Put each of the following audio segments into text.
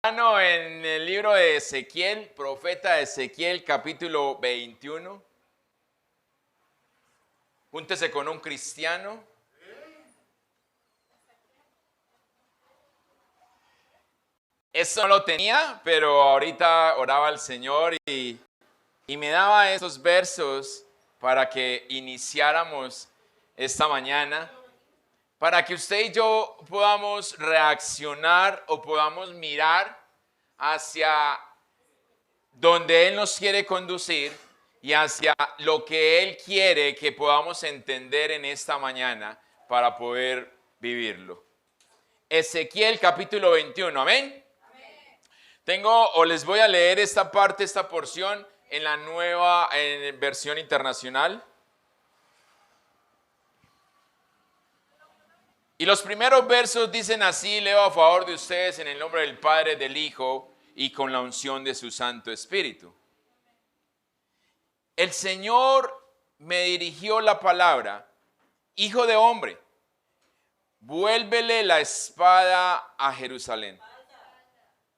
En el libro de Ezequiel, profeta Ezequiel, capítulo 21. Júntese con un cristiano. Eso no lo tenía, pero ahorita oraba al Señor y me daba esos versos para que iniciáramos esta mañana, para que usted y yo podamos reaccionar o podamos mirar hacia donde Él nos quiere conducir y hacia lo que Él quiere que podamos entender en esta mañana para poder vivirlo. Ezequiel capítulo 21, amén. Les voy a leer esta parte, esta porción en la nueva versión internacional. Y los primeros versos dicen así, leo a favor de ustedes en el nombre del Padre, del Hijo y con la unción de su Santo Espíritu. El Señor me dirigió la palabra: hijo de hombre, vuélvele la espada a Jerusalén.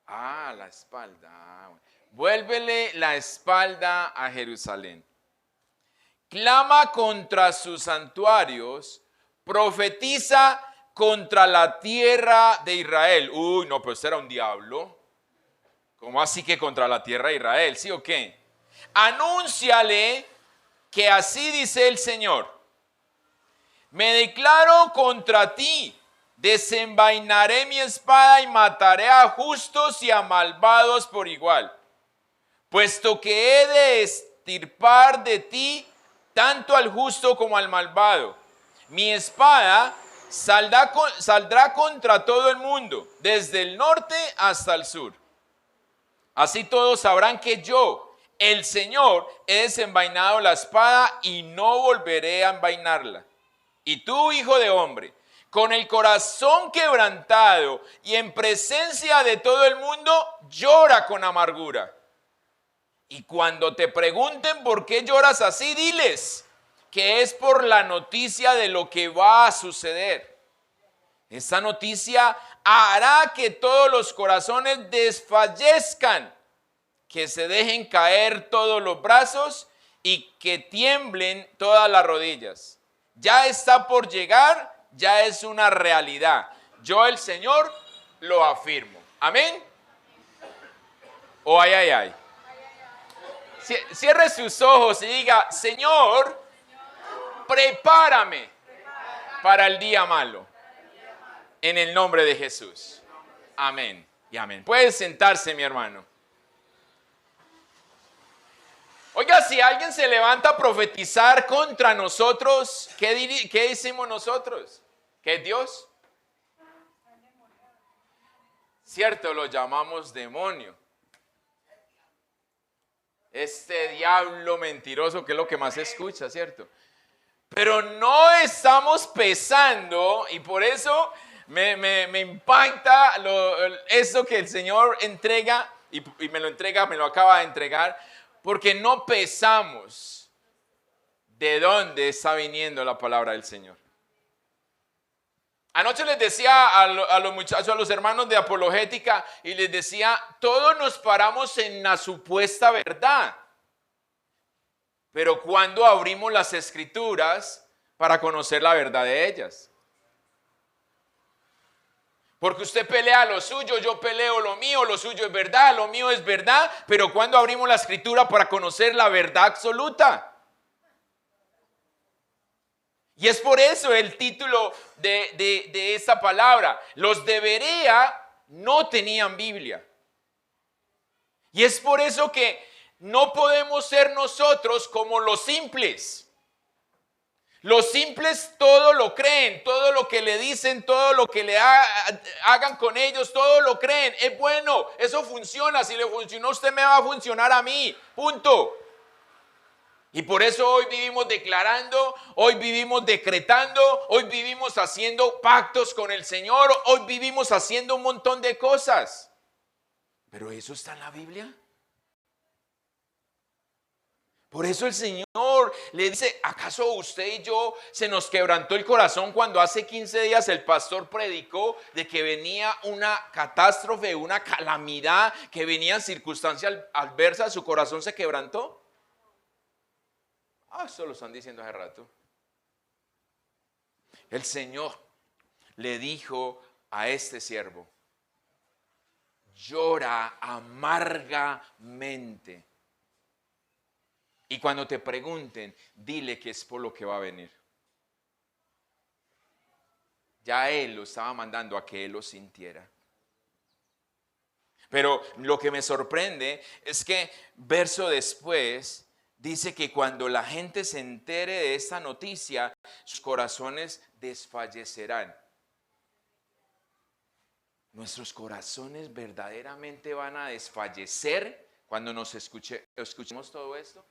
La espalda. Vuélvele la espalda a Jerusalén. Clama contra sus santuarios, profetiza contra la tierra de Israel. No, pero este era un diablo. ¿Cómo así que contra la tierra de Israel? ¿Sí o qué? Anúnciale que así dice el Señor: me declaro contra ti, desenvainaré mi espada y mataré a justos y a malvados por igual, puesto que he de extirpar de ti tanto al justo como al malvado. Mi espada saldrá contra todo el mundo, desde el norte hasta el sur. Así todos sabrán que yo, el Señor, he desenvainado la espada y no volveré a envainarla. Y tú, hijo de hombre, con el corazón quebrantado y en presencia de todo el mundo, llora con amargura. Y cuando te pregunten por qué lloras así, diles que es por la noticia de lo que va a suceder. Esta noticia hará que todos los corazones desfallezcan, que se dejen caer todos los brazos y que tiemblen todas las rodillas. Ya está por llegar, ya es una realidad. Yo, el Señor, lo afirmo. Amén. Ay. Cierre sus ojos y diga: Señor, prepárame para el día malo. En el nombre de Jesús. Amén y amén. Puede sentarse, mi hermano. Oiga, si alguien se levanta a profetizar contra nosotros, ¿qué decimos nosotros? ¿Qué es Dios? Cierto, lo llamamos demonio. Este diablo mentiroso que es lo que más se escucha, ¿cierto? Pero no estamos pesando, y por eso me impacta eso que el Señor entrega, y me lo acaba de entregar, porque no pesamos de dónde está viniendo la palabra del Señor. Anoche les decía a los muchachos, a los hermanos de apologética, y les decía: todos nos paramos en la supuesta verdad. Pero ¿cuándo abrimos las escrituras para conocer la verdad de ellas? Porque usted pelea lo suyo, yo peleo lo mío, lo suyo es verdad, lo mío es verdad, pero ¿cuándo abrimos la escritura para conocer la verdad absoluta? Y es por eso el título de esta palabra: los de Berea no tenían Biblia. Y es por eso que no podemos ser nosotros como los simples. Los simples todo lo creen, todo lo que le dicen, todo lo que le hagan con ellos, todo lo creen. Es bueno, eso funciona. Si le funcionó a usted, me va a funcionar a mí. Punto. Y por eso hoy vivimos declarando, hoy vivimos decretando, hoy vivimos haciendo pactos con el Señor, hoy vivimos haciendo un montón de cosas. Pero ¿eso está en la Biblia? Por eso el Señor le dice, ¿acaso usted y yo se nos quebrantó el corazón cuando hace 15 días el pastor predicó de que venía una catástrofe, una calamidad, que venían circunstancias adversas, su corazón se quebrantó? Eso lo están diciendo hace rato. El Señor le dijo a este siervo, llora amargamente. Y cuando te pregunten, dile que es por lo que va a venir. Ya Él lo estaba mandando a que Él lo sintiera. Pero lo que me sorprende es que verso después dice que cuando la gente se entere de esta noticia, sus corazones desfallecerán. Nuestros corazones verdaderamente van a desfallecer cuando nos escuchemos todo esto.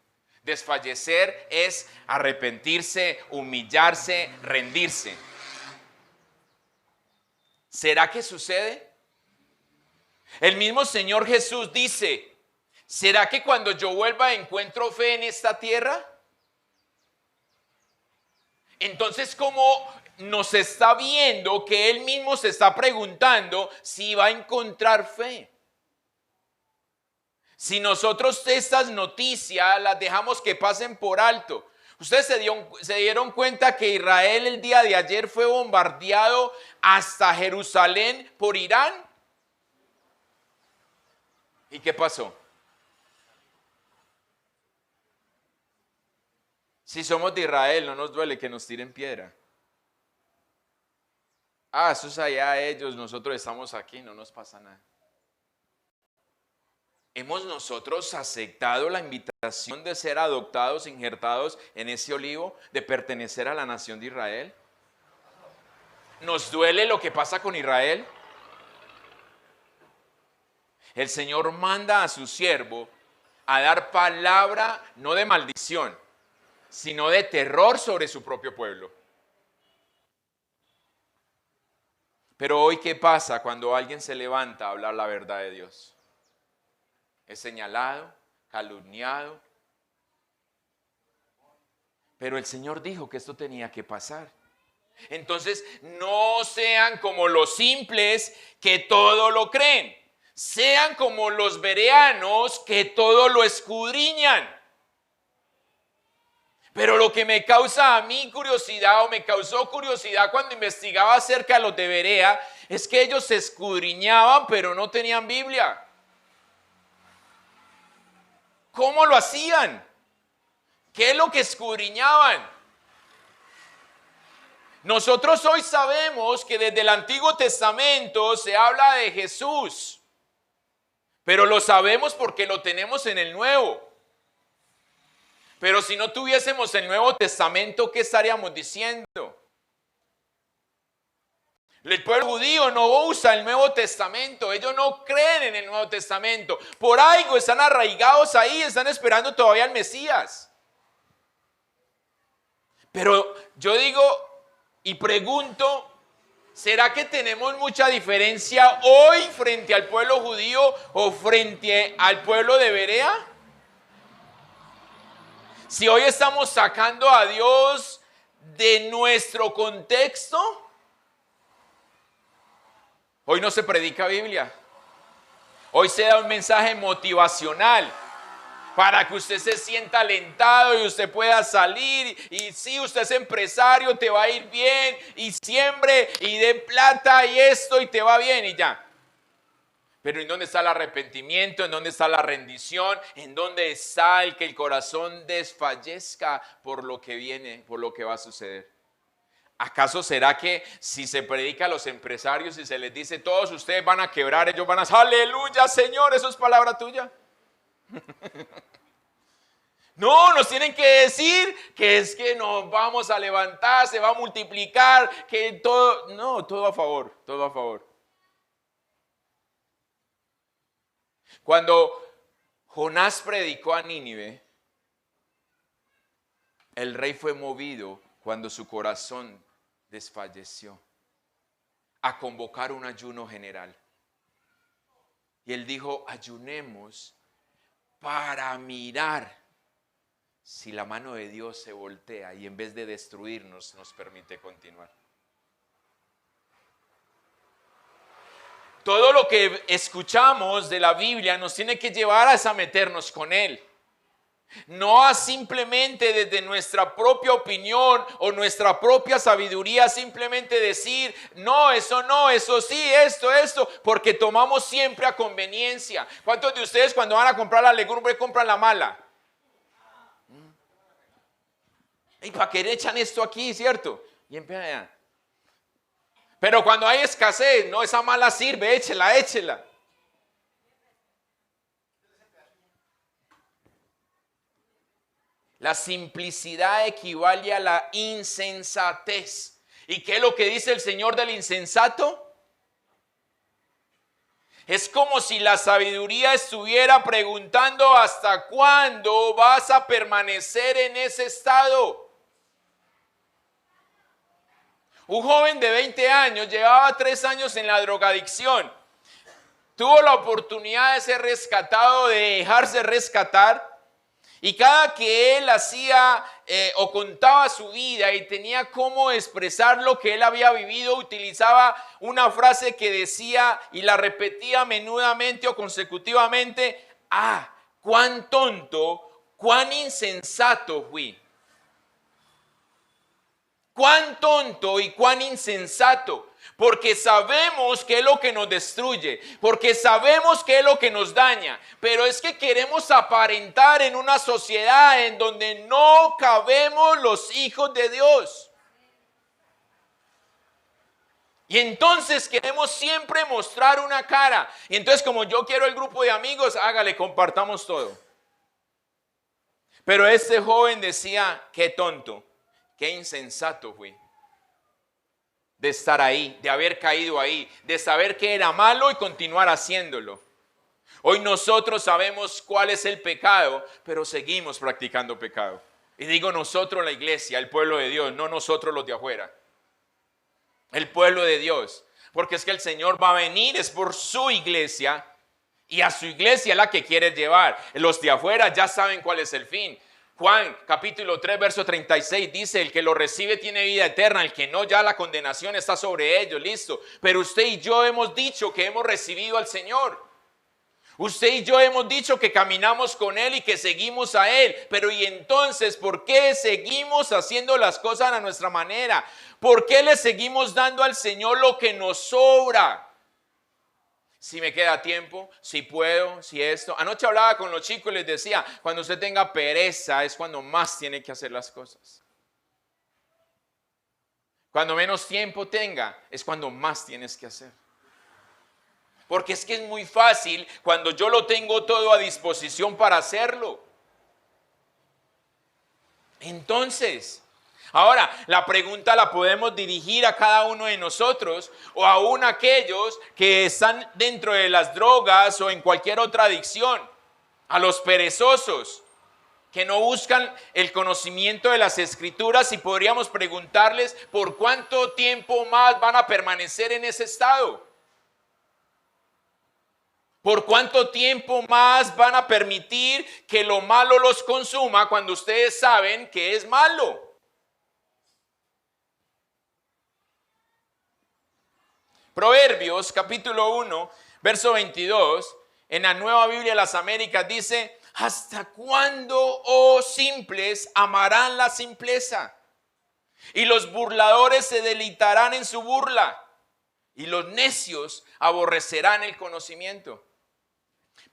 Desfallecer es arrepentirse, humillarse, rendirse. ¿Será que sucede? El mismo Señor Jesús dice, ¿será que cuando yo vuelva encuentro fe en esta tierra? Entonces, ¿cómo nos está viendo que Él mismo se está preguntando si va a encontrar fe? Si nosotros estas noticias las dejamos que pasen por alto. Ustedes se dieron cuenta que Israel el día de ayer fue bombardeado hasta Jerusalén por Irán. ¿Y qué pasó? Si somos de Israel, no nos duele que nos tiren piedra. Eso es allá ellos, nosotros estamos aquí, no nos pasa nada. ¿Hemos nosotros aceptado la invitación de ser adoptados, injertados en ese olivo, de pertenecer a la nación de Israel? ¿Nos duele lo que pasa con Israel? El Señor manda a su siervo a dar palabra no de maldición, sino de terror sobre su propio pueblo. Pero hoy, ¿qué pasa cuando alguien se levanta a hablar la verdad de Dios? Es señalado, calumniado. Pero el Señor dijo que esto tenía que pasar. Entonces, no sean como los simples que todo lo creen. Sean como los bereanos que todo lo escudriñan. Pero lo que me causa a mí curiosidad, o me causó curiosidad cuando investigaba acerca de los de Berea, es que ellos se escudriñaban, pero no tenían Biblia. ¿Cómo lo hacían? ¿Qué es lo que escudriñaban? Nosotros hoy sabemos que desde el Antiguo Testamento se habla de Jesús, pero lo sabemos porque lo tenemos en el Nuevo. Pero si no tuviésemos el Nuevo Testamento, ¿qué estaríamos diciendo? El pueblo judío no usa el Nuevo Testamento, ellos no creen en el Nuevo Testamento. Por algo están arraigados ahí, están esperando todavía al Mesías. Pero yo digo y pregunto, ¿será que tenemos mucha diferencia hoy frente al pueblo judío o frente al pueblo de Berea? Si hoy estamos sacando a Dios de nuestro contexto, hoy no se predica Biblia. Hoy se da un mensaje motivacional para que usted se sienta alentado y usted pueda salir. Y si usted es empresario, te va a ir bien. Y siembre y dé plata y esto y te va bien y ya. Pero ¿en dónde está el arrepentimiento? ¿En dónde está la rendición? ¿En dónde está el que el corazón desfallezca por lo que viene, por lo que va a suceder? ¿Acaso será que si se predica a los empresarios y se les dice todos ustedes van a quebrar, ellos van a decir aleluya Señor, eso es palabra tuya? No, nos tienen que decir que es que nos vamos a levantar, se va a multiplicar, que todo, no, todo a favor, todo a favor. Cuando Jonás predicó a Nínive, el rey fue movido cuando su corazón desfalleció a convocar un ayuno general. Y él dijo, ayunemos para mirar si la mano de Dios se voltea y en vez de destruirnos nos permite continuar? Todo lo que escuchamos de la Biblia nos tiene que llevar a meternos con Él. No a simplemente desde nuestra propia opinión o nuestra propia sabiduría simplemente decir, no, eso sí, esto, porque tomamos siempre a conveniencia. ¿Cuántos de ustedes cuando van a comprar la legumbre compran la mala? ¿Y para qué le echan esto aquí, cierto? Y empiezan. Pero cuando hay escasez, no, esa mala sirve, échela. La simplicidad equivale a la insensatez. ¿Y qué es lo que dice el Señor del insensato? Es como si la sabiduría estuviera preguntando ¿hasta cuándo vas a permanecer en ese estado? Un joven de 20 años llevaba 3 años en la drogadicción. Tuvo la oportunidad de ser rescatado, de dejarse rescatar. Y cada que él hacía o contaba su vida y tenía cómo expresar lo que él había vivido, utilizaba una frase que decía y la repetía menudamente o consecutivamente: cuán tonto, cuán insensato fui. Cuán tonto y cuán insensato. Porque sabemos qué es lo que nos destruye, porque sabemos qué es lo que nos daña, pero es que queremos aparentar en una sociedad en donde no cabemos los hijos de Dios. Y entonces queremos siempre mostrar una cara. Y entonces, como yo quiero el grupo de amigos, hágale, compartamos todo. Pero este joven decía: qué tonto, qué insensato fui. De estar ahí, de haber caído ahí, de saber que era malo y continuar haciéndolo. Hoy nosotros sabemos cuál es el pecado, pero seguimos practicando pecado. Y digo nosotros, la iglesia, el pueblo de Dios, no nosotros los de afuera. El pueblo de Dios. Porque es que el Señor va a venir, es por su iglesia, y a su iglesia la que quiere llevar. Los de afuera ya saben cuál es el fin. Juan capítulo 3 verso 36 dice: el que lo recibe tiene vida eterna, el que no, ya la condenación está sobre ellos, listo. Pero usted y yo hemos dicho que hemos recibido al Señor. Usted y yo hemos dicho que caminamos con Él y que seguimos a Él. Pero ¿y entonces por qué seguimos haciendo las cosas a nuestra manera? ¿Por qué le seguimos dando al Señor lo que nos sobra? Si me queda tiempo, si puedo, si esto. Anoche hablaba con los chicos y les decía: cuando usted tenga pereza es cuando más tiene que hacer las cosas. Cuando menos tiempo tenga es cuando más tienes que hacer. Porque es que es muy fácil cuando yo lo tengo todo a disposición para hacerlo. Entonces, ahora, la pregunta la podemos dirigir a cada uno de nosotros o aún a aquellos que están dentro de las drogas o en cualquier otra adicción. A los perezosos que no buscan el conocimiento de las Escrituras, y podríamos preguntarles por cuánto tiempo más van a permanecer en ese estado. ¿Por cuánto tiempo más van a permitir que lo malo los consuma cuando ustedes saben que es malo? Proverbios capítulo 1, verso 22, en la Nueva Biblia de las Américas dice: ¿hasta cuándo, oh simples, amarán la simpleza? Y los burladores se deleitarán en su burla, y los necios aborrecerán el conocimiento.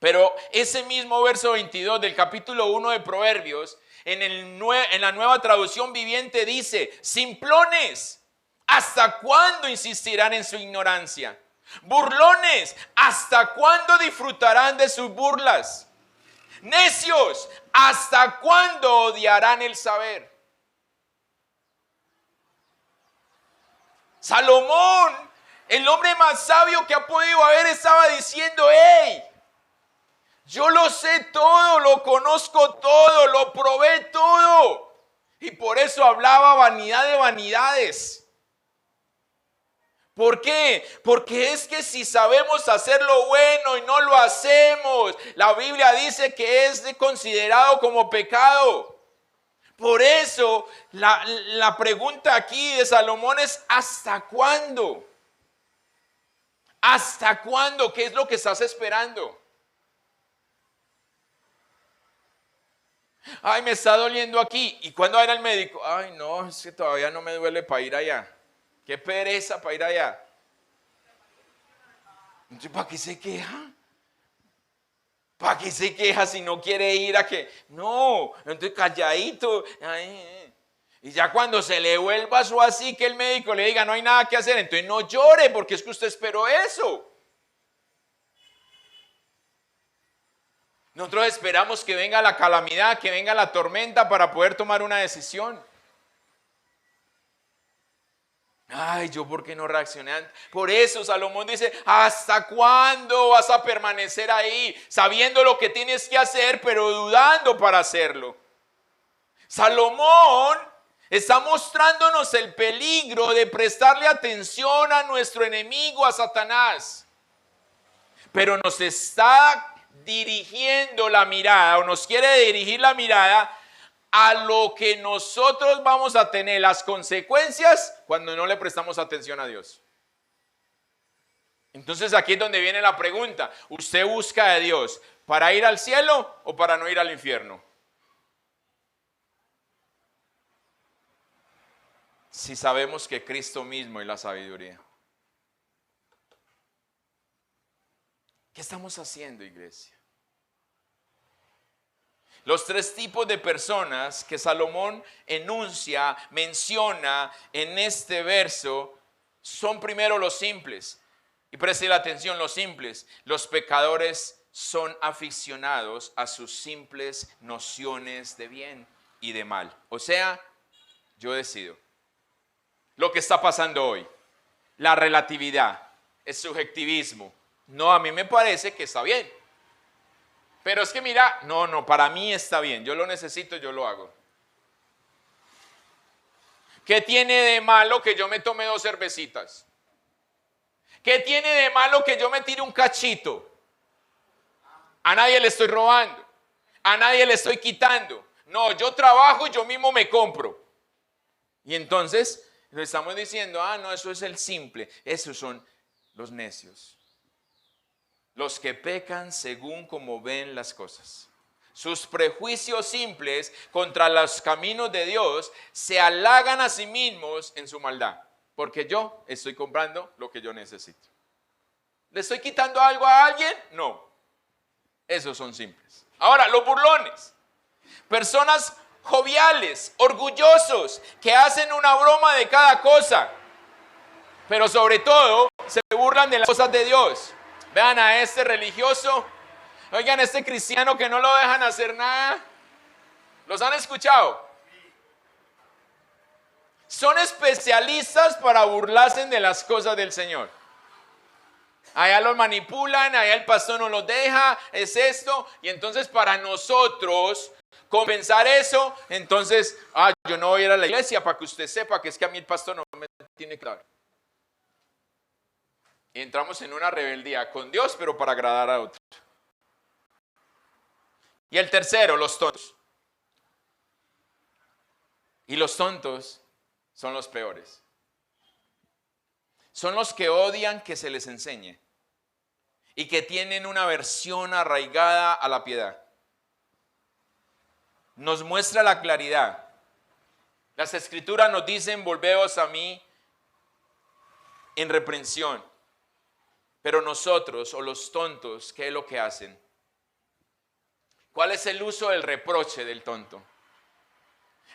Pero ese mismo verso 22 del capítulo 1 de Proverbios, en la Nueva Traducción Viviente dice: simplones, ¿hasta cuándo insistirán en su ignorancia? Burlones, ¿hasta cuándo disfrutarán de sus burlas? Necios, ¿hasta cuándo odiarán el saber? Salomón, el hombre más sabio que ha podido haber, estaba diciendo: hey, yo lo sé todo, lo conozco todo, lo probé todo. Y por eso hablaba vanidad de vanidades. ¿Por qué? Porque es que si sabemos hacer lo bueno y no lo hacemos, la Biblia dice que es considerado como pecado. Por eso la pregunta aquí de Salomón es ¿hasta cuándo? ¿Hasta cuándo? ¿Qué es lo que estás esperando? Ay, me está doliendo aquí. ¿Y cuándo va a ir al médico? Ay, no, es que todavía no me duele para ir allá. Qué pereza para ir allá. Entonces, ¿para qué se queja? ¿Para qué se queja si no quiere ir a que? No, entonces calladito. Ay, y ya cuando se le vuelva su así que el médico le diga no hay nada que hacer, entonces no llore porque es que usted esperó eso. Nosotros esperamos que venga la calamidad, que venga la tormenta para poder tomar una decisión. Ay, ¿yo por qué no reaccioné antes? Por eso Salomón dice, ¿hasta cuándo vas a permanecer ahí? Sabiendo lo que tienes que hacer, pero dudando para hacerlo. Salomón está mostrándonos el peligro de prestarle atención a nuestro enemigo, a Satanás. Pero nos está dirigiendo la mirada, o nos quiere dirigir la mirada a lo que nosotros vamos a tener, las consecuencias cuando no le prestamos atención a Dios. Entonces aquí es donde viene la pregunta, ¿usted busca de Dios para ir al cielo o para no ir al infierno? Si sabemos que Cristo mismo es la sabiduría. ¿Qué estamos haciendo, iglesia? Los tres tipos de personas que Salomón enuncia, menciona en este verso, son primero los simples. Y preste la atención, los simples. Los pecadores son aficionados a sus simples nociones de bien y de mal. O sea, yo decido. Lo que está pasando hoy, la relatividad, el subjetivismo. No, a mí me parece que está bien. Pero es que mira, no, para mí está bien. Yo lo necesito, yo lo hago. ¿Qué tiene de malo que yo me tome 2 cervecitas? ¿Qué tiene de malo que yo me tire un cachito? A nadie le estoy robando. A nadie le estoy quitando. No, yo trabajo y yo mismo me compro. Y entonces le estamos diciendo, no, eso es el simple. Esos son los necios. Los que pecan según como ven las cosas. Sus prejuicios simples contra los caminos de Dios se halagan a sí mismos en su maldad. Porque yo estoy comprando lo que yo necesito. ¿Le estoy quitando algo a alguien? No. Esos son simples. Ahora, los burlones. Personas joviales, orgullosos, que hacen una broma de cada cosa. Pero sobre todo, se burlan de las cosas de Dios. Vean a este religioso, oigan a este cristiano que no lo dejan hacer nada. ¿Los han escuchado? Son especialistas para burlarse de las cosas del Señor. Allá los manipulan, allá el pastor no los deja, es esto. Y entonces para nosotros compensar eso, entonces, yo no voy a ir a la iglesia para que usted sepa que es que a mí el pastor no me tiene que dar. Y entramos en una rebeldía con Dios, pero para agradar a otros. Y el tercero, los tontos. Y los tontos son los peores. Son los que odian que se les enseñe y que tienen una aversión arraigada a la piedad. Nos muestra la claridad. Las escrituras nos dicen, volveos a mí en reprensión. Pero nosotros, o los tontos, ¿qué es lo que hacen? ¿Cuál es el uso del reproche del tonto?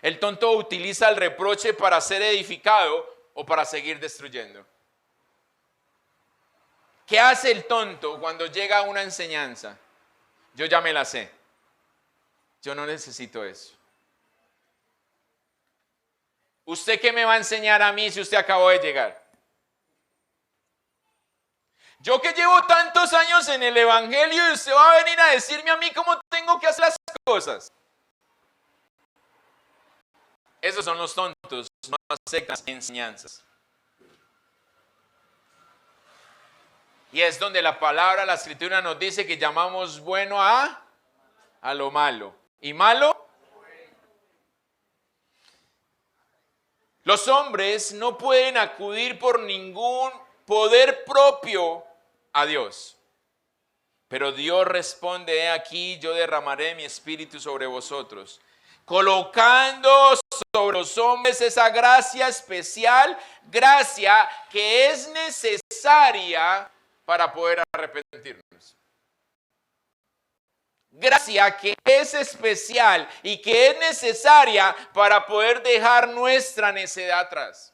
El tonto utiliza el reproche para ser edificado o para seguir destruyendo. ¿Qué hace el tonto cuando llega a una enseñanza? Yo ya me la sé. Yo no necesito eso. ¿Usted qué me va a enseñar a mí si usted acabó de llegar? Yo que llevo tantos años en el evangelio y usted va a venir a decirme a mí cómo tengo que hacer las cosas. Esos son los tontos, no aceptan enseñanzas. Y es donde la palabra, la escritura nos dice que llamamos bueno a lo malo. ¿Y malo? Los hombres no pueden acudir por ningún poder propio a Dios. Pero Dios responde: he aquí, yo derramaré mi espíritu sobre vosotros, colocando sobre los hombres esa gracia especial, gracia que es necesaria para poder arrepentirnos. Gracia que es especial y que es necesaria para poder dejar nuestra necedad atrás.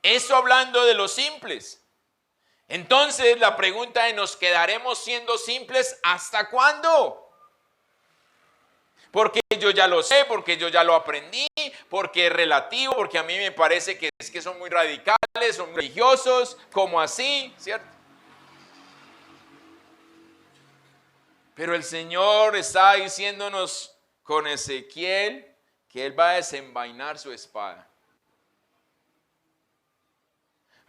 Eso hablando de los simples. Entonces la pregunta es: ¿nos quedaremos siendo simples hasta cuándo? Porque yo ya lo sé, porque yo ya lo aprendí, porque es relativo, porque a mí me parece que es que son muy radicales, son muy religiosos, como así, ¿cierto? Pero el Señor está diciéndonos con Ezequiel que Él va a desenvainar su espada.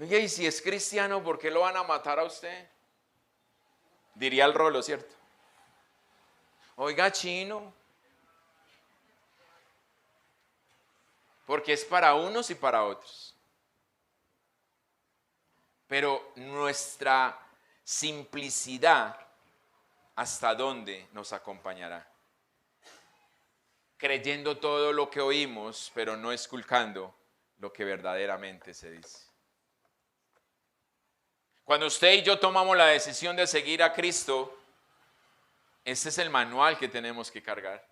Oye, y si es cristiano, ¿por qué lo van a matar a usted? Diría el Rolo, ¿cierto? Oiga, chino. Porque es para unos y para otros. Pero nuestra simplicidad, ¿hasta dónde nos acompañará? Creyendo todo lo que oímos, pero no esculcando lo que verdaderamente se dice. Cuando usted y yo tomamos la decisión de seguir a Cristo, ese es el manual que tenemos que cargar.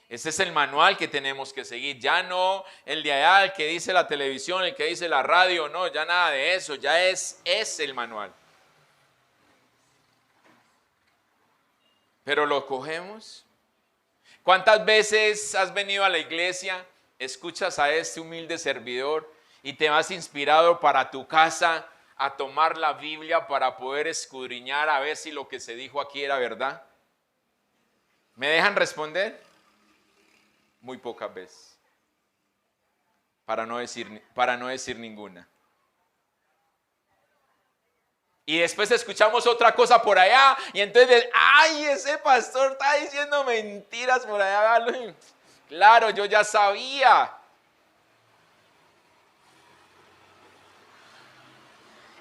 Ese es el manual que tenemos que seguir. Ya no el de allá, el que dice la televisión, el que dice la radio, no, ya nada de eso. Ya es el manual. Pero lo cogemos. ¿Cuántas veces has venido a la iglesia, escuchas a este humilde servidor y te vas inspirado para tu casa a tomar la Biblia para poder escudriñar a ver si lo que se dijo aquí era verdad? ¿Me dejan responder? Muy pocas veces. Para no decir ninguna. Y después escuchamos otra cosa por allá y entonces, ¡ay, ese pastor está diciendo mentiras por allá! Claro, yo ya sabía.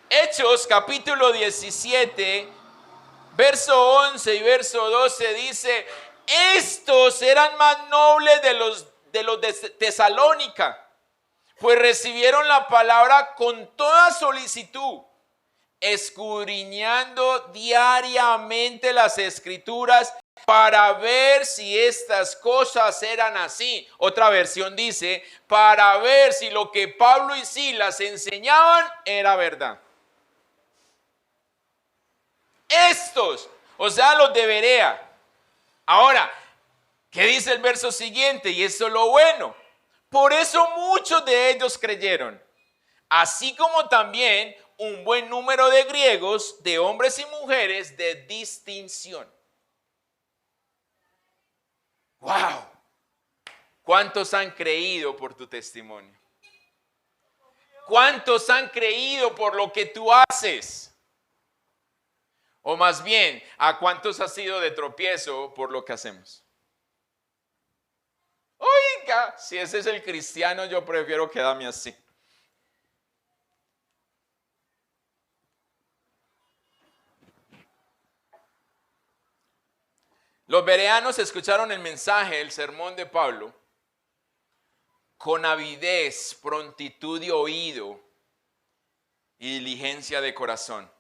Hechos capítulo 17, verso 11 y verso 12 dice: estos eran más nobles de los de Tesalónica, pues recibieron la palabra con toda solicitud, escudriñando diariamente las escrituras para ver si estas cosas eran así. Otra versión dice: para ver si lo que Pablo y Silas enseñaban era verdad. Estos, o sea, los de Berea. Ahora, ¿qué dice el verso siguiente? Y esto es lo bueno. Por eso muchos de ellos creyeron, así como también un buen número de griegos, de hombres y mujeres de distinción. ¡Wow! ¿Cuántos han creído por tu testimonio? ¿Cuántos han creído por lo que tú haces? O más bien, ¿a cuántos ha sido de tropiezo por lo que hacemos? Oiga, si ese es el cristiano, yo prefiero quedarme así. Los bereanos escucharon el mensaje, el sermón de Pablo, con avidez, prontitud de oído y diligencia de corazón.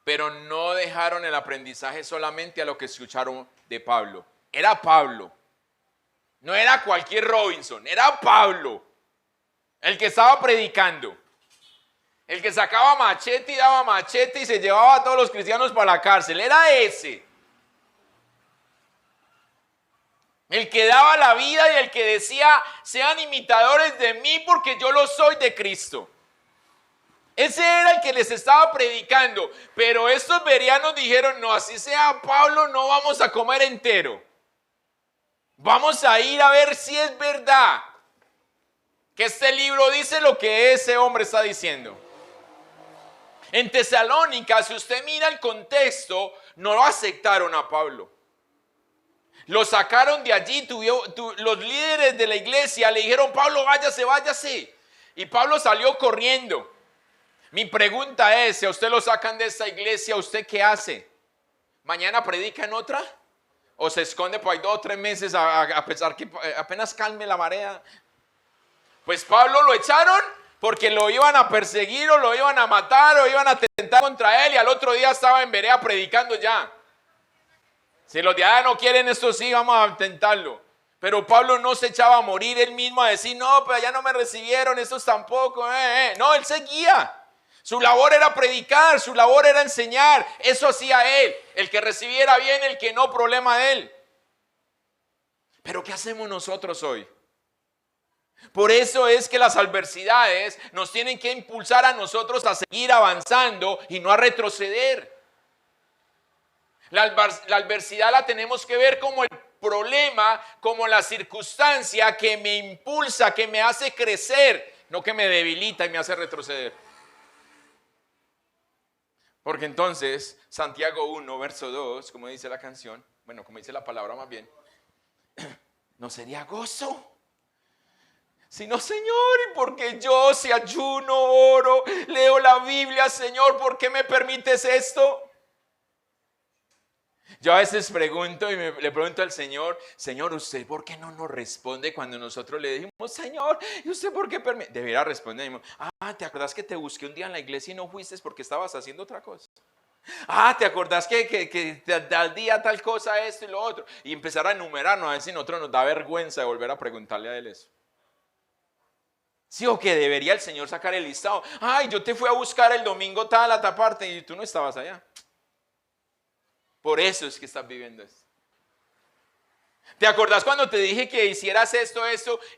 Pero no dejaron el aprendizaje solamente a lo que escucharon de Pablo. Era Pablo. No era cualquier Robinson, era Pablo. El que estaba predicando. El que sacaba machete y daba machete y se llevaba a todos los cristianos para la cárcel. Era ese. El que daba la vida y el que decía: sean imitadores de mí porque yo lo soy de Cristo. Ese era el que les estaba predicando. Pero estos bereanos dijeron: no, así sea Pablo, no vamos a comer entero. Vamos a ir a ver si es verdad que este libro dice lo que ese hombre está diciendo. En Tesalónica, si usted mira el contexto, no lo aceptaron a Pablo. Lo sacaron de allí, los líderes de la iglesia le dijeron, Pablo, váyase, váyase. Y Pablo salió corriendo. Mi pregunta es, si a usted lo sacan de esta iglesia, ¿usted qué hace? ¿Mañana predica en otra? ¿O se esconde por ahí 2 o 3 meses a pesar que apenas calme la marea? Pues Pablo lo echaron porque lo iban a perseguir o lo iban a matar o iban a atentar contra él y al otro día estaba en Berea predicando ya. Si los de allá no quieren esto sí, vamos a intentarlo. Pero Pablo no se echaba a morir él mismo a decir, no, pero allá no me recibieron, estos tampoco. No, él seguía. Su labor era predicar, su labor era enseñar. Eso hacía él. El que recibiera bien, el que no, problema de él. Pero ¿qué hacemos nosotros hoy? Por eso es que las adversidades nos tienen que impulsar a nosotros a seguir avanzando y no a retroceder. La adversidad la tenemos que ver como el problema, como la circunstancia que me impulsa, que me hace crecer, no que me debilita y me hace retroceder. Porque entonces, Santiago 1, verso 2, como dice la canción, bueno, como dice la palabra más bien, ¿no sería gozo? Sino, Señor, ¿y por qué yo si ayuno, oro, leo la Biblia, Señor, por qué me permites esto? Yo a veces pregunto y le pregunto al Señor, Señor, ¿usted por qué no nos responde cuando nosotros le decimos, Señor, ¿y usted por qué permite? Debería responder, ¿te acordás que te busqué un día en la iglesia y no fuiste porque estabas haciendo otra cosa? ¿Te acordás que tal día tal cosa, esto y lo otro? Y empezar a enumerarnos, a ver si a nosotros nos da vergüenza de volver a preguntarle a Él eso. Sí, o que debería el Señor sacar el listado. Yo te fui a buscar el domingo tal a tal parte y tú no estabas allá. Por eso es que estás viviendo esto. ¿Te acordás cuando te dije que hicieras esto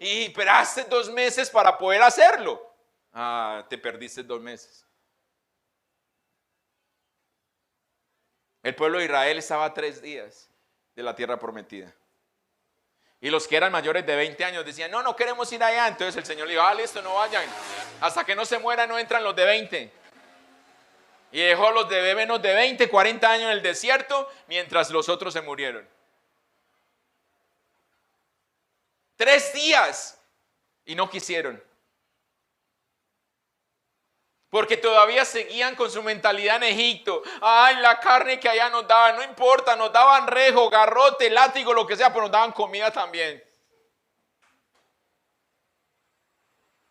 y esperaste 2 meses para poder hacerlo? Te perdiste 2 meses. El pueblo de Israel estaba a 3 días de la tierra prometida. Y los que eran mayores de 20 años decían, no queremos ir allá. Entonces el Señor le dijo, listo, no vayan. Hasta que no se mueran no entran los de 20. Y dejó los de menos de 20, 40 años en el desierto, mientras los otros se murieron. 3 días. Y no quisieron. Porque todavía seguían con su mentalidad en Egipto. La carne que allá nos daban, no importa, nos daban rejo, garrote, látigo, lo que sea, pero nos daban comida también.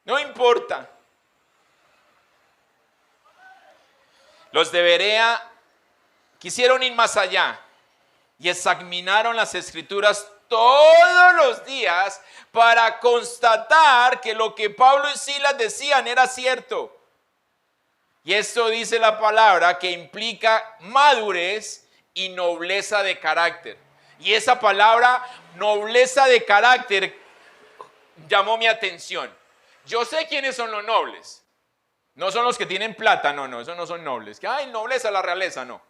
No importa. Los de Berea quisieron ir más allá y examinaron las escrituras todos los días para constatar que lo que Pablo y Silas decían era cierto. Y esto dice la palabra que implica madurez y nobleza de carácter. Y esa palabra, nobleza de carácter, llamó mi atención. Yo sé quiénes son los nobles. No son los que tienen plata, no, esos no son nobles. Nobleza, la realeza, no.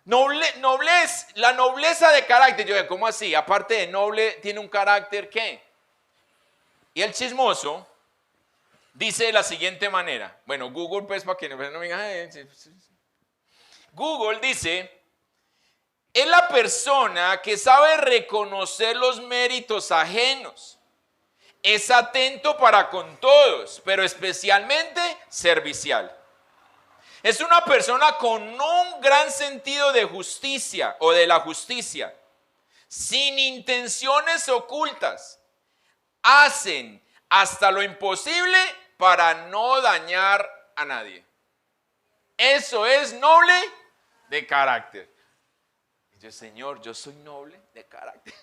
La nobleza de carácter. Yo digo, ¿cómo así? Aparte de noble, ¿tiene un carácter qué? Y el chismoso dice de la siguiente manera. Bueno, Google, pues, para que no me digan. Google dice, es la persona que sabe reconocer los méritos ajenos. Es atento para con todos, pero especialmente servicial. Es una persona con un gran sentido de justicia o de la justicia, sin intenciones ocultas. Hacen hasta lo imposible para no dañar a nadie. Eso es noble de carácter. Y yo, Señor, yo soy noble de carácter.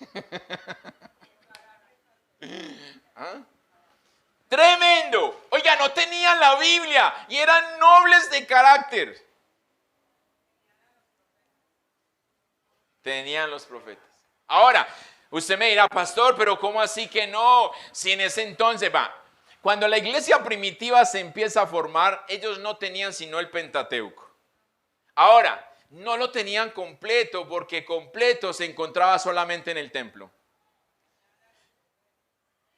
Tremendo. Oiga, no tenían la Biblia y eran nobles de carácter. Tenían los profetas. Ahora, usted me dirá, pastor, pero ¿cómo así que no? Si en ese entonces, cuando la iglesia primitiva se empieza a formar, ellos no tenían sino el Pentateuco. Ahora, no lo tenían completo porque completo se encontraba solamente en el templo.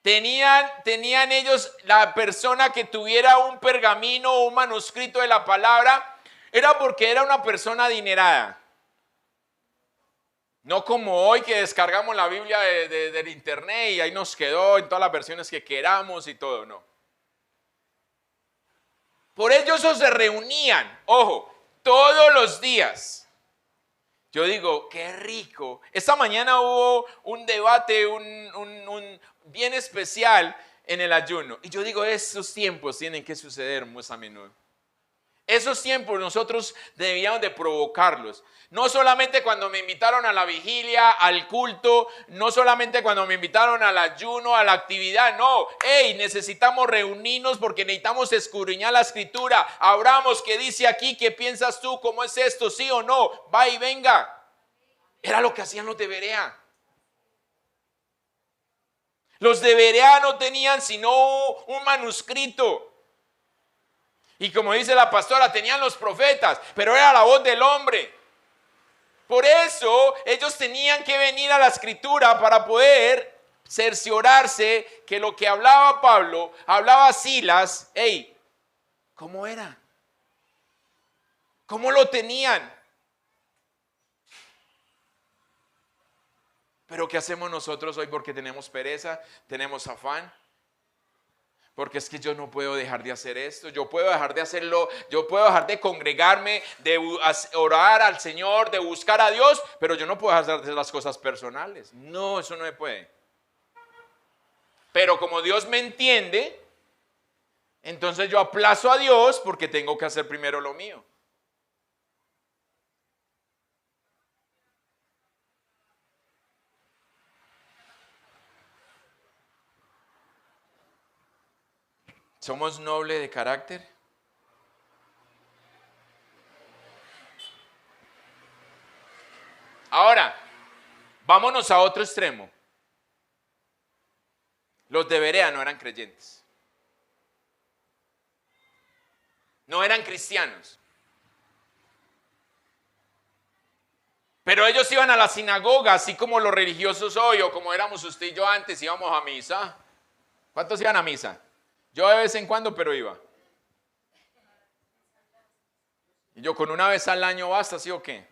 Tenían ellos, la persona que tuviera un pergamino o un manuscrito de la palabra, era porque era una persona adinerada. No como hoy que descargamos la Biblia del internet y ahí nos quedó en todas las versiones que queramos y todo, no. Por ello esos se reunían, ojo, todos los días. Yo digo, qué rico. Esta mañana hubo un debate un bien especial en el ayuno. Y yo digo, esos tiempos tienen que suceder más a menudo. Esos tiempos nosotros debíamos de provocarlos. No solamente cuando me invitaron a la vigilia, al culto, no solamente cuando me invitaron al ayuno, a la actividad, no. Hey, necesitamos reunirnos porque necesitamos escudriñar la escritura. Abramos, ¿qué dice aquí? ¿Qué piensas tú? ¿Cómo es esto? ¿Sí o no? Va y venga. Era lo que hacían los de Berea. Los de Berea no tenían sino un manuscrito. Y como dice la pastora, tenían los profetas, pero era la voz del hombre. Por eso ellos tenían que venir a la escritura para poder cerciorarse que lo que hablaba Pablo, hablaba Silas, hey, ¿cómo era? ¿Cómo lo tenían? Pero ¿qué hacemos nosotros hoy porque tenemos pereza, tenemos afán? Porque es que yo no puedo dejar de hacer esto, yo puedo dejar de hacerlo, yo puedo dejar de congregarme, de orar al Señor, de buscar a Dios, pero yo no puedo dejar de hacer las cosas personales. No, eso no se puede. Pero como Dios me entiende, entonces yo aplazo a Dios porque tengo que hacer primero lo mío. ¿Somos nobles de carácter? Ahora, vámonos a otro extremo. Los de Berea no eran creyentes. No eran cristianos. Pero ellos iban a la sinagoga, así como los religiosos hoy, o como éramos usted y yo antes, íbamos a misa. ¿Cuántos iban a misa? Yo de vez en cuando, pero iba. Y yo con una vez al año basta, ¿sí o qué?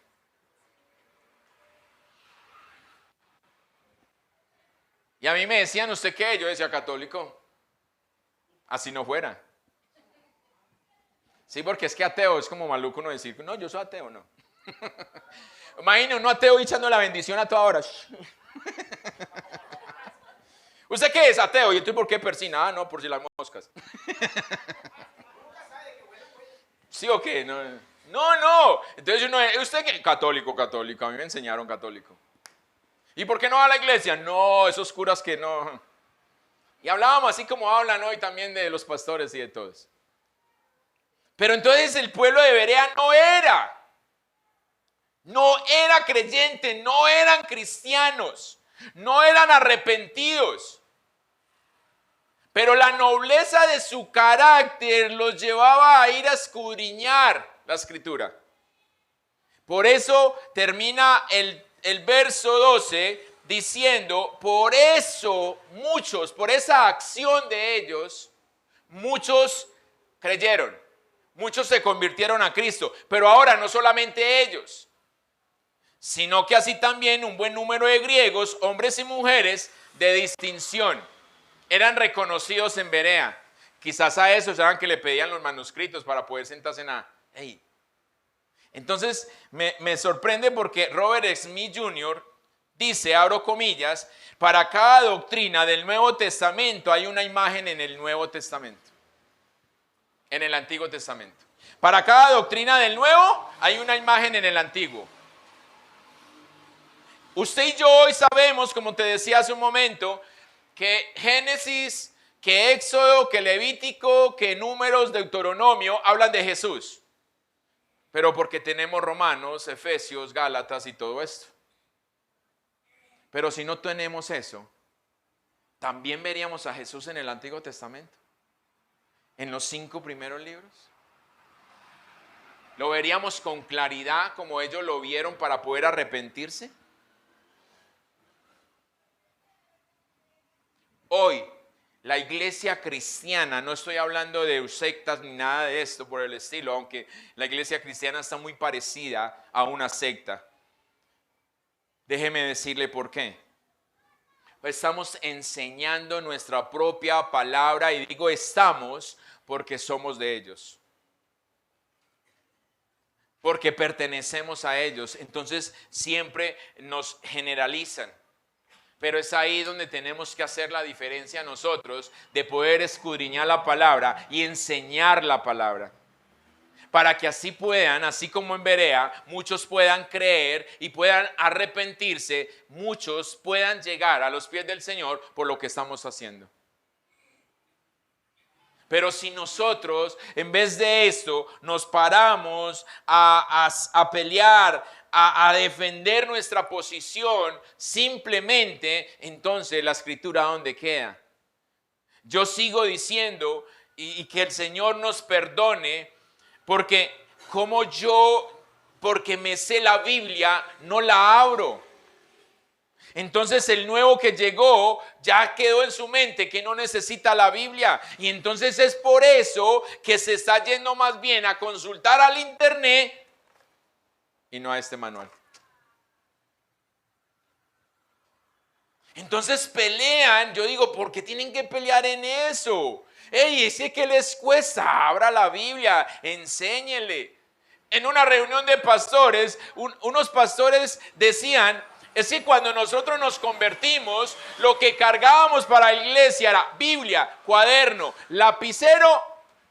Y a mí me decían, ¿usted qué? Yo decía católico. Así no fuera. Sí, porque es que ateo es como maluco uno decir, no, yo soy ateo, no. Imagina uno ateo echando la bendición a toda hora. ¿Usted qué es ateo? ¿Y tú por qué persina? Ah, no, por si las moscas. ¿Sí o qué? No, no. Entonces uno, ¿usted qué? Católico, católico. A mí me enseñaron católico. ¿Y por qué no va a la iglesia? No, esos curas que no. Y hablábamos así como hablan hoy también de los pastores y de todos. Pero entonces el pueblo de Berea no era creyente, no eran cristianos, no eran arrepentidos. Pero la nobleza de su carácter los llevaba a ir a escudriñar la escritura. Por eso termina el verso 12 diciendo, por eso muchos, por esa acción de ellos, muchos creyeron, muchos se convirtieron a Cristo. Pero ahora no solamente ellos, sino que así también un buen número de griegos, hombres y mujeres de distinción, eran reconocidos en Berea. Quizás a esos eran que le pedían los manuscritos para poder sentarse en hey. Entonces me sorprende porque Robert Smith Jr. dice, abro comillas, para cada doctrina del Nuevo Testamento hay una imagen en el Nuevo Testamento, en el Antiguo Testamento. Para cada doctrina del Nuevo hay una imagen en el Antiguo. Usted y yo hoy sabemos, como te decía hace un momento, que Génesis, que Éxodo, que Levítico, que Números, Deuteronomio hablan de Jesús. Pero porque tenemos Romanos, Efesios, Gálatas y todo esto. Pero si no tenemos eso, también veríamos a Jesús en el Antiguo Testamento, en los 5 primeros libros. Lo veríamos con claridad como ellos lo vieron para poder arrepentirse. Hoy, la iglesia cristiana, no estoy hablando de sectas ni nada de esto por el estilo, aunque la iglesia cristiana está muy parecida a una secta. Déjeme decirle por qué. Estamos enseñando nuestra propia palabra y digo estamos porque somos de ellos. Porque pertenecemos a ellos. Entonces siempre nos generalizan. Pero es ahí donde tenemos que hacer la diferencia nosotros de poder escudriñar la palabra y enseñar la palabra. Para que así puedan, así como en Berea, muchos puedan creer y puedan arrepentirse, muchos puedan llegar a los pies del Señor por lo que estamos haciendo. Pero si nosotros, en vez de esto, nos paramos a pelear, a defender nuestra posición, simplemente, entonces la escritura ¿dónde queda? Yo sigo diciendo, y que el Señor nos perdone, porque porque me sé la Biblia, no la abro. Entonces el nuevo que llegó ya quedó en su mente que no necesita la Biblia. Y entonces es por eso que se está yendo más bien a consultar al internet y no a este manual. Entonces pelean, yo digo, ¿por qué tienen que pelear en eso? Ey, ese que les cuesta, abra la Biblia, enséñele. En una reunión de pastores, unos pastores decían, es que cuando nosotros nos convertimos, lo que cargábamos para la iglesia era Biblia, cuaderno, lapicero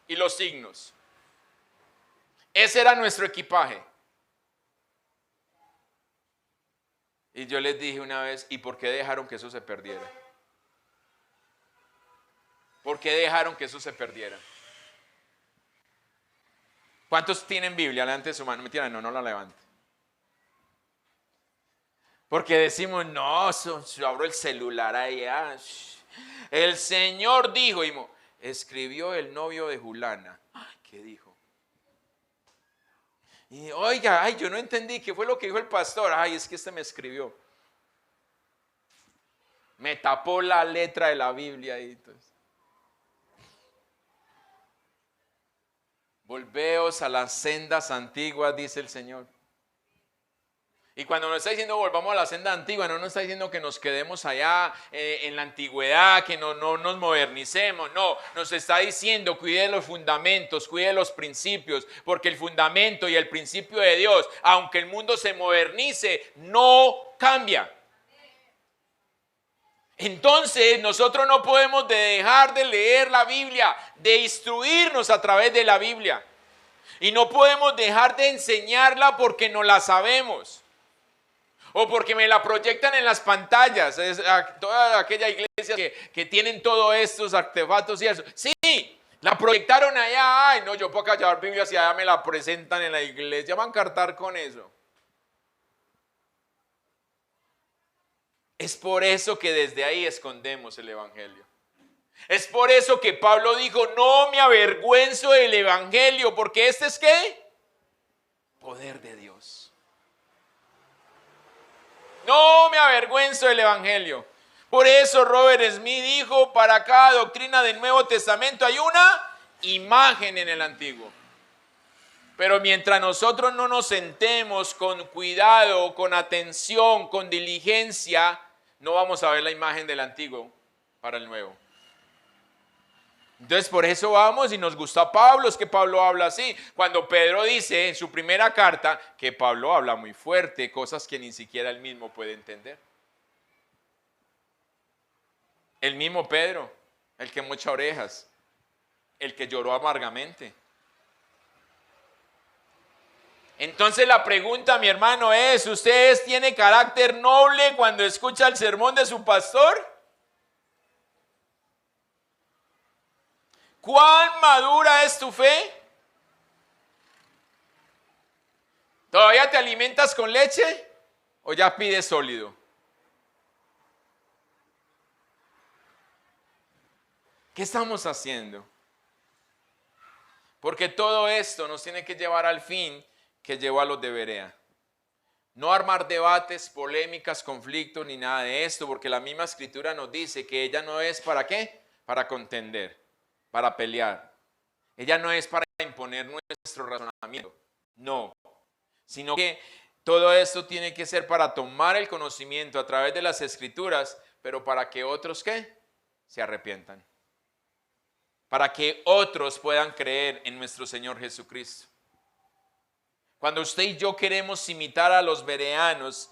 y los signos. Ese era nuestro equipaje. Y yo les dije una vez, ¿y por qué dejaron que eso se perdiera? ¿Por qué dejaron que eso se perdiera? ¿Cuántos tienen Biblia? Levante su mano. Mentira, no la levante. Porque decimos, no, abro el celular allá. El Señor dijo, escribió el novio de Julana. ¿Qué dijo? Y oiga, yo no entendí qué fue lo que dijo el pastor. Es que este me escribió. Me tapó la letra de la Biblia. Y entonces, volveos a las sendas antiguas, dice el Señor. Y cuando nos está diciendo volvamos a la senda antigua, no nos está diciendo que nos quedemos allá en la antigüedad, que no nos modernicemos. No, nos está diciendo cuide los fundamentos, cuide los principios, porque el fundamento y el principio de Dios, aunque el mundo se modernice, no cambia. Entonces nosotros no podemos dejar de leer la Biblia, de instruirnos a través de la Biblia. Y no podemos dejar de enseñarla porque no la sabemos. O porque me la proyectan en las pantallas. Es toda aquella iglesia que tienen todos estos artefactos y eso. Sí, la proyectaron allá. Ay, no, yo puedo llevar Biblia si allá me la presentan en la iglesia. Van a encartar con eso. Es por eso que desde ahí escondemos el evangelio. Es por eso que Pablo dijo, no me avergüenzo del evangelio, porque este es ¿qué? Poder de Dios. No me avergüenzo del evangelio. Por eso Robert Smith dijo, para cada doctrina del Nuevo Testamento hay una imagen en el Antiguo. Pero mientras nosotros no nos sentemos con cuidado, con atención, con diligencia, no vamos a ver la imagen del Antiguo para el Nuevo. Entonces por eso vamos y nos gusta Pablo, es que Pablo habla así. Cuando Pedro dice en su primera carta que Pablo habla muy fuerte, cosas que ni siquiera él mismo puede entender. El mismo Pedro, el que mocha orejas, el que lloró amargamente. Entonces la pregunta, mi hermano, es, ¿ustedes tienen carácter noble cuando escucha el sermón de su pastor? ¿Cuán madura es tu fe? ¿Todavía te alimentas con leche o ya pides sólido? ¿Qué estamos haciendo? Porque todo esto nos tiene que llevar al fin que llevó a los de Berea. No armar debates, polémicas, conflictos ni nada de esto, porque la misma escritura nos dice que ella no es ¿para qué? Para contender, para pelear. Ella no es para imponer nuestro razonamiento, no, sino que Todo esto tiene que ser para tomar el conocimiento a través de las Escrituras, pero para que otros, ¿qué? Se arrepientan. Para que otros puedan creer en nuestro Señor Jesucristo. Cuando usted y yo queremos imitar a los bereanos,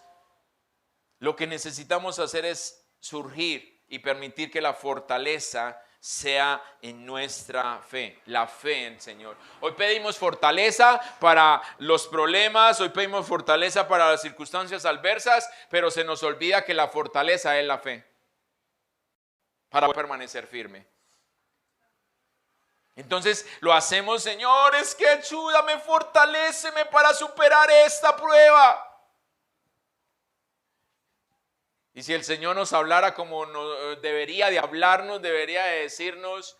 lo que necesitamos hacer es surgir y permitir que la fortaleza sea en nuestra fe, la fe en el Señor. Hoy pedimos fortaleza para los problemas, hoy pedimos fortaleza para las circunstancias adversas, pero se nos olvida que la fortaleza es la fe para permanecer firme. Entonces lo hacemos, Señor, es que ayúdame, fortaléceme para superar esta prueba. Y si el Señor nos hablara como debería de hablarnos, debería de decirnos,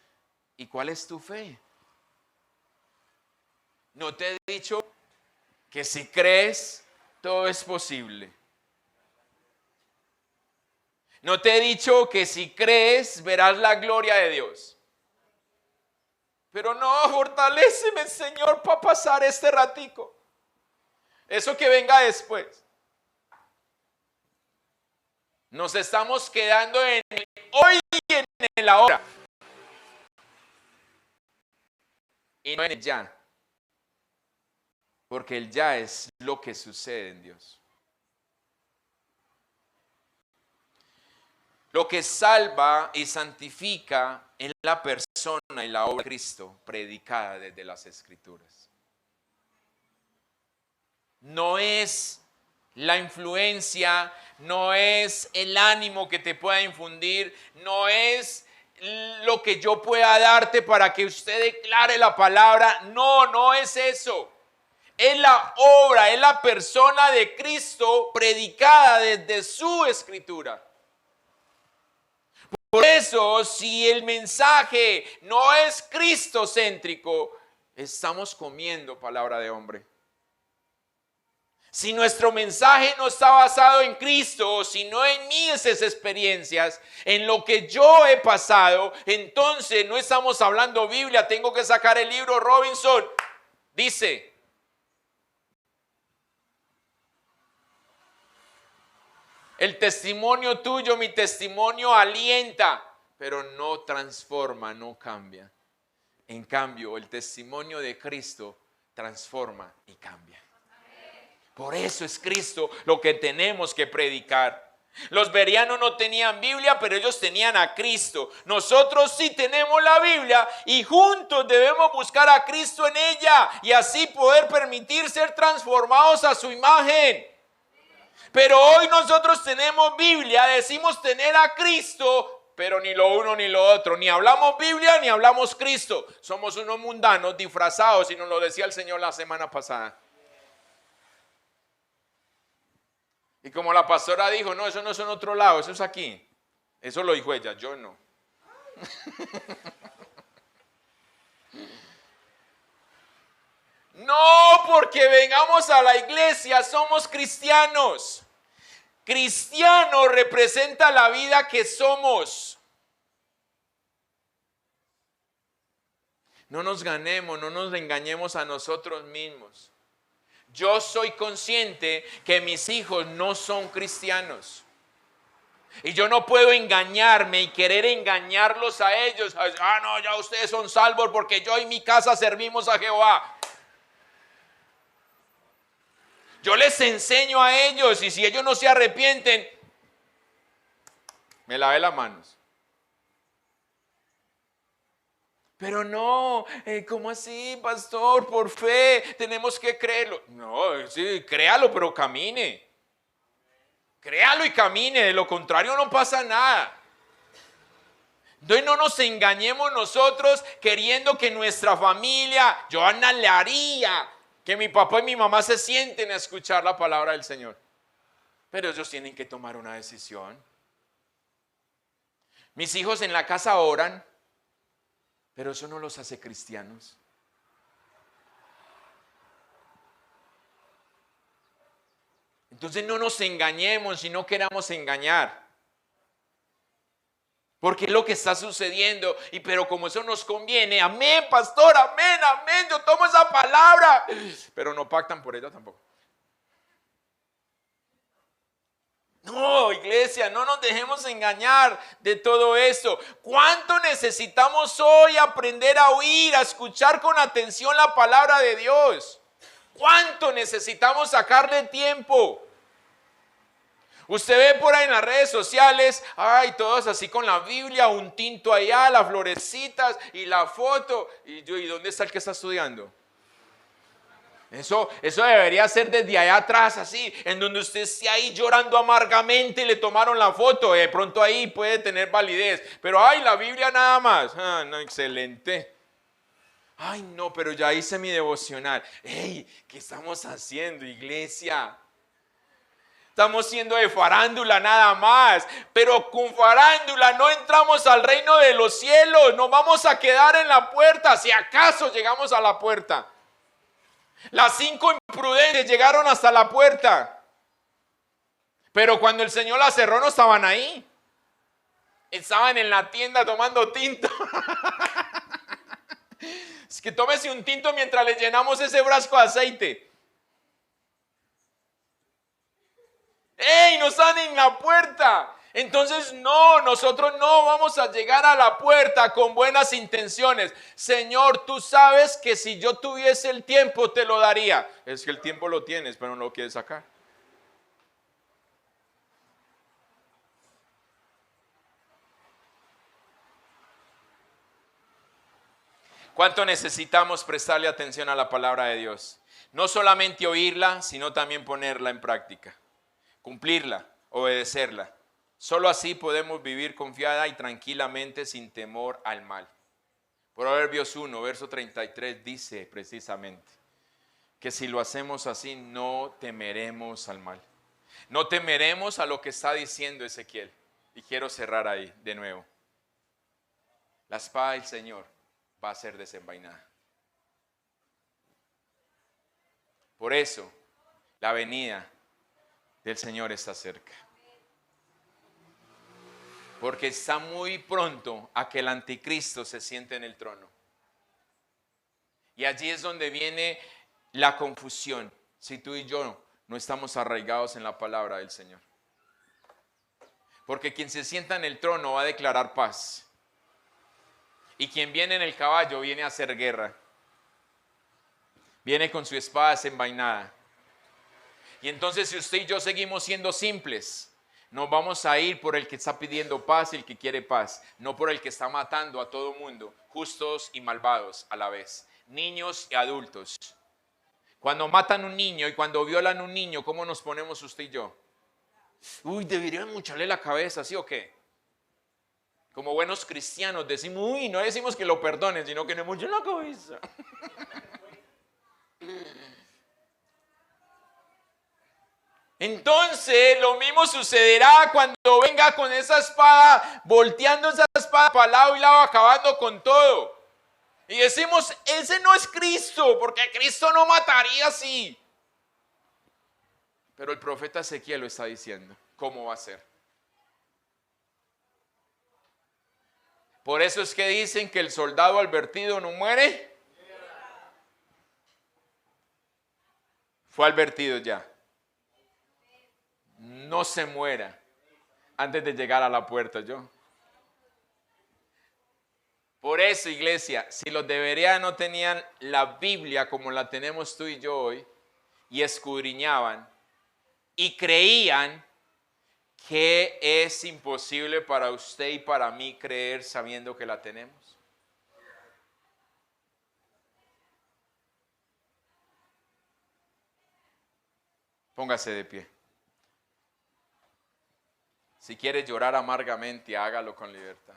¿y cuál es tu fe? ¿No te he dicho que si crees, todo es posible? ¿No te he dicho que si crees, verás la gloria de Dios? Pero no, fortaléceme, Señor, para pasar este ratico. Eso que venga después. Nos estamos quedando en el hoy y en el ahora. Y no en el ya. Porque el ya es lo que sucede en Dios. Lo que salva y santifica en la persona y la obra de Cristo predicada desde las Escrituras. No es la influencia, no es el ánimo que te pueda infundir, no es lo que yo pueda darte para que usted declare la palabra. No, no es eso. Es la obra, es la persona de Cristo predicada desde su Escritura. Por eso, si el mensaje no es cristocéntrico, estamos comiendo palabra de hombre. Si nuestro mensaje no está basado en Cristo, sino en mis experiencias, en lo que yo he pasado, entonces no estamos hablando Biblia. Tengo que sacar el libro Robinson. Dice: el testimonio tuyo, mi testimonio alienta, pero no transforma, no cambia. En cambio, el testimonio de Cristo transforma y cambia. Por eso es Cristo lo que tenemos que predicar. Los bereanos no tenían Biblia, pero ellos tenían a Cristo. Nosotros sí tenemos la Biblia y juntos debemos buscar a Cristo en ella y así poder permitir ser transformados a su imagen. Pero hoy nosotros tenemos Biblia, decimos tener a Cristo, pero ni lo uno ni lo otro. Ni hablamos Biblia ni hablamos Cristo. Somos unos mundanos disfrazados, y nos lo decía el Señor la semana pasada. Y como la pastora dijo, no, eso no es en otro lado, eso es aquí. Eso lo dijo ella, yo no. No, porque vengamos a la iglesia, somos cristianos. Cristiano representa la vida que somos. No nos ganemos, no nos engañemos a nosotros mismos. Yo soy consciente que mis hijos no son cristianos. Y yo no puedo engañarme y querer engañarlos a ellos. Ah, no, ya ustedes son salvos porque yo y mi casa servimos a Jehová. Yo les enseño a ellos y si ellos no se arrepienten, me lavé las manos. Pero no, ¿cómo así, pastor? Por fe, tenemos que creerlo. No, sí, créalo, pero camine. Créalo y camine, de lo contrario no pasa nada. Entonces no nos engañemos nosotros queriendo que nuestra familia, yo anhelaría que mi papá y mi mamá se sienten a escuchar la palabra del Señor. Pero ellos tienen que tomar una decisión. Mis hijos en la casa oran, pero eso no los hace cristianos. Entonces no nos engañemos y no queramos engañar. Porque es lo que está sucediendo. Pero como eso nos conviene, amén, pastor, amén, amén, yo tomo esa palabra. Pero no pactan por ella tampoco. No, iglesia, no nos dejemos engañar de todo esto. ¿Cuánto necesitamos hoy aprender a oír, a escuchar con atención la palabra de Dios? ¿Cuánto necesitamos sacarle tiempo? Usted ve por ahí en las redes sociales, ay, todos así con la Biblia, un tinto allá, las florecitas y la foto. ¿Y dónde está el que está estudiando? Eso debería ser desde allá atrás, así, en donde usted esté ahí llorando amargamente y le tomaron la foto. De pronto ahí puede tener validez. Pero, ay, la Biblia nada más. Ah, no, excelente. Ay, no, pero ya hice mi devocional. Ey, ¿qué estamos haciendo, iglesia? Estamos siendo de farándula nada más, pero con farándula no entramos al reino de los cielos, nos vamos a quedar en la puerta, si acaso llegamos a la puerta. Las 5 imprudentes llegaron hasta la puerta, pero cuando el Señor la cerró no estaban ahí, estaban en la tienda tomando tinto. Es que tómese un tinto mientras le llenamos ese frasco de aceite. ¡Ey! No están en la puerta. Entonces no, nosotros no vamos a llegar a la puerta con buenas intenciones. Señor, tú sabes que si yo tuviese el tiempo te lo daría. Es que el tiempo lo tienes, pero no lo quieres sacar. ¿Cuánto necesitamos prestarle atención a la palabra de Dios? No solamente oírla, sino también ponerla en práctica. Cumplirla, obedecerla. Solo así podemos vivir confiada y tranquilamente sin temor al mal. Proverbios 1, verso 33 dice precisamente que si lo hacemos así no temeremos al mal. No temeremos a lo que está diciendo Ezequiel. Y quiero cerrar ahí de nuevo. La espada del Señor va a ser desenvainada. Por eso la venida del Señor está cerca. Porque está muy pronto a que el anticristo se siente en el trono. Y allí es donde viene la confusión, si tú y yo no estamos arraigados en la palabra del Señor. Porque quien se sienta en el trono va a declarar paz. Y quien viene en el caballo viene a hacer guerra. Viene con su espada desenvainada. Y entonces si usted y yo seguimos siendo simples, nos vamos a ir por el que está pidiendo paz y el que quiere paz, no por el que está matando a todo mundo, justos y malvados a la vez, niños y adultos. Cuando matan un niño y cuando violan un niño, ¿cómo nos ponemos usted y yo? Uy, deberían mocharle la cabeza, ¿sí o qué? Como buenos cristianos decimos, uy, no decimos que lo perdonen, sino que le mochen la cabeza. Entonces lo mismo sucederá cuando venga con esa espada, volteando esa espada para lado y lado, acabando con todo. Y decimos, ese no es Cristo, porque Cristo no mataría así. Pero el profeta Ezequiel lo está diciendo, ¿cómo va a ser? Por eso es que dicen que el soldado advertido no muere. Fue advertido ya. No se muera antes de llegar a la puerta, yo. Por eso, iglesia, si los de Berea no tenían la Biblia como la tenemos tú y yo hoy, y escudriñaban, y creían que es imposible para usted y para mí creer sabiendo que la tenemos. Póngase de pie. Si quiere llorar amargamente, hágalo con libertad.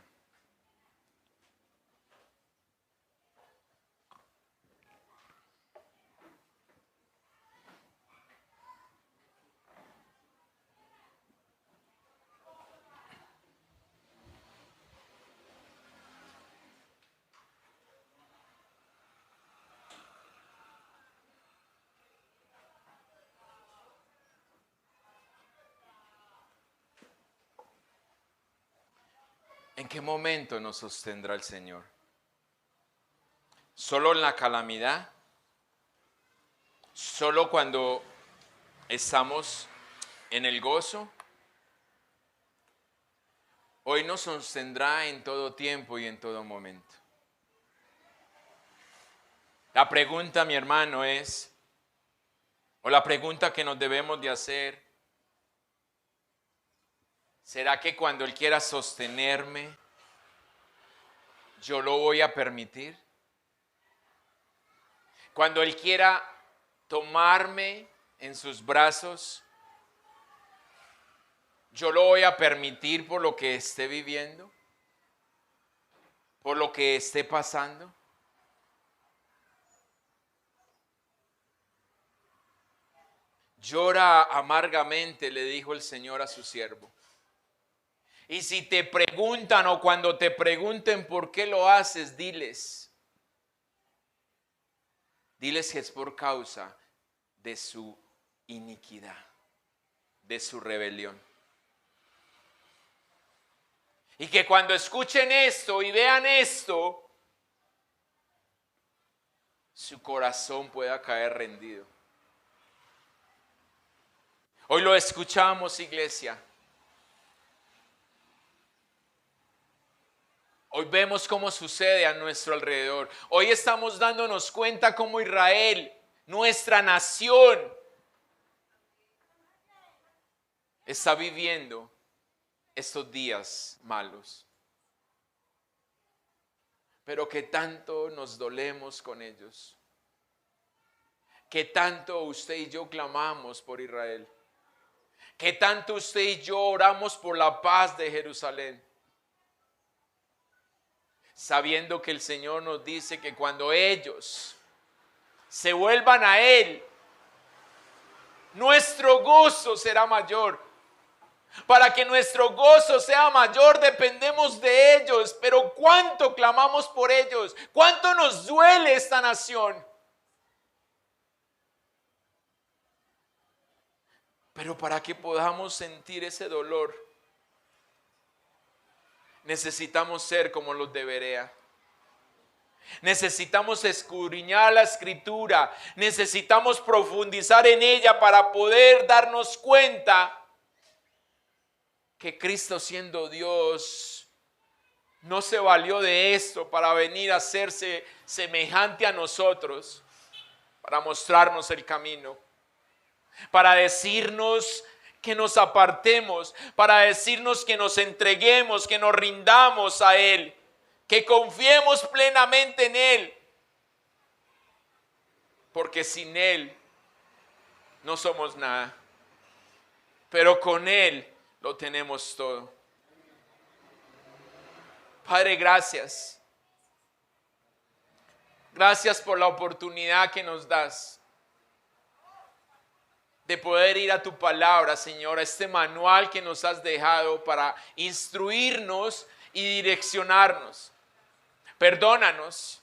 ¿En qué momento nos sostendrá el Señor? ¿Solo en la calamidad? ¿Solo cuando estamos en el gozo? hoy nos sostendrá en todo tiempo y en todo momento. La pregunta, mi hermano, es, o la pregunta que nos debemos de hacer, ¿será que cuando Él quiera sostenerme, yo lo voy a permitir? Cuando Él quiera tomarme en sus brazos, ¿yo lo voy a permitir por lo que esté viviendo? ¿Por lo que esté pasando? Llora amargamente, le dijo el Señor a su siervo. Y si te preguntan o cuando te pregunten por qué lo haces, diles que es por causa de su iniquidad, de su rebelión. Y que cuando escuchen esto y vean esto, su corazón pueda caer rendido. Hoy lo escuchamos, iglesia. Hoy vemos cómo sucede a nuestro alrededor. Hoy estamos dándonos cuenta cómo Israel, nuestra nación, está viviendo estos días malos. Pero que tanto nos dolemos con ellos. Que tanto usted y yo clamamos por Israel. Que tanto usted y yo oramos por la paz de Jerusalén. Sabiendo que el Señor nos dice que cuando ellos se vuelvan a Él, nuestro gozo será mayor. Para que nuestro gozo sea mayor, dependemos de ellos. Pero ¿cuánto clamamos por ellos? ¿Cuánto nos duele esta nación? Pero para que podamos sentir ese dolor, necesitamos ser como los de Berea. Necesitamos escudriñar la Escritura. Necesitamos profundizar en ella para poder darnos cuenta que Cristo, siendo Dios, no se valió de esto para venir a hacerse semejante a nosotros, para mostrarnos el camino, para decirnos que nos apartemos, para decirnos que nos entreguemos, que nos rindamos a Él, que confiemos plenamente en Él, porque sin Él no somos nada, pero con Él lo tenemos todo. Padre, gracias. Gracias por la oportunidad que nos das de poder ir a tu palabra, Señor, a este manual que nos has dejado para instruirnos y direccionarnos. Perdónanos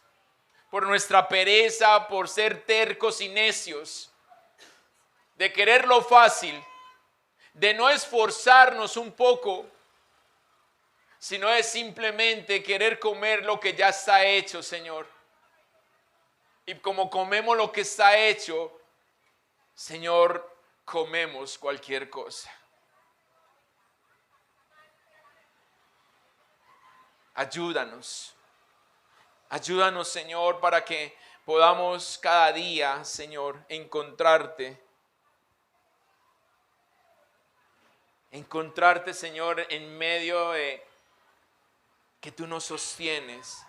por nuestra pereza, por ser tercos y necios, de querer lo fácil, de no esforzarnos un poco, sino de simplemente querer comer lo que ya está hecho, Señor. Y como comemos lo que está hecho, Señor, comemos cualquier cosa. Ayúdanos. Ayúdanos, Señor, para que podamos cada día, Señor, encontrarte. Encontrarte, Señor, en medio de que tú nos sostienes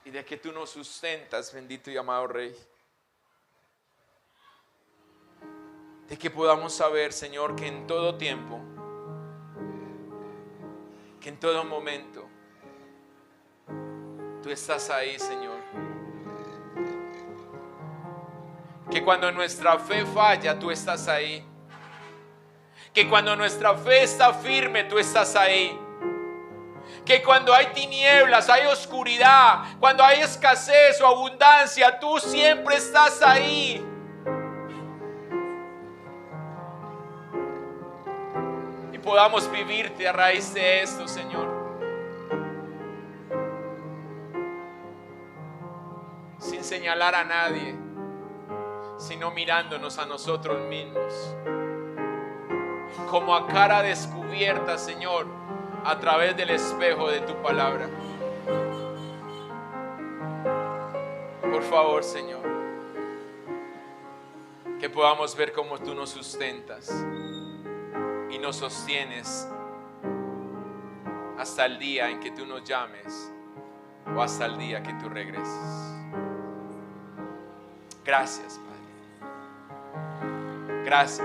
y de que tú nos sustentas, bendito y amado Rey. De que podamos saber, Señor, que en todo tiempo, que en todo momento, tú estás ahí, Señor. Que cuando nuestra fe falla, tú estás ahí. Que cuando nuestra fe está firme, tú estás ahí. Que cuando hay tinieblas, hay oscuridad, cuando hay escasez o abundancia, tú siempre estás ahí. Y podamos vivirte a raíz de esto, Señor. Sin señalar a nadie, sino mirándonos a nosotros mismos. Como a cara descubierta, Señor, a través del espejo de tu palabra. Por favor, Señor, que podamos ver cómo tú nos sustentas y nos sostienes hasta el día en que tú nos llames o hasta el día que tú regreses. Gracias, Padre. Gracias.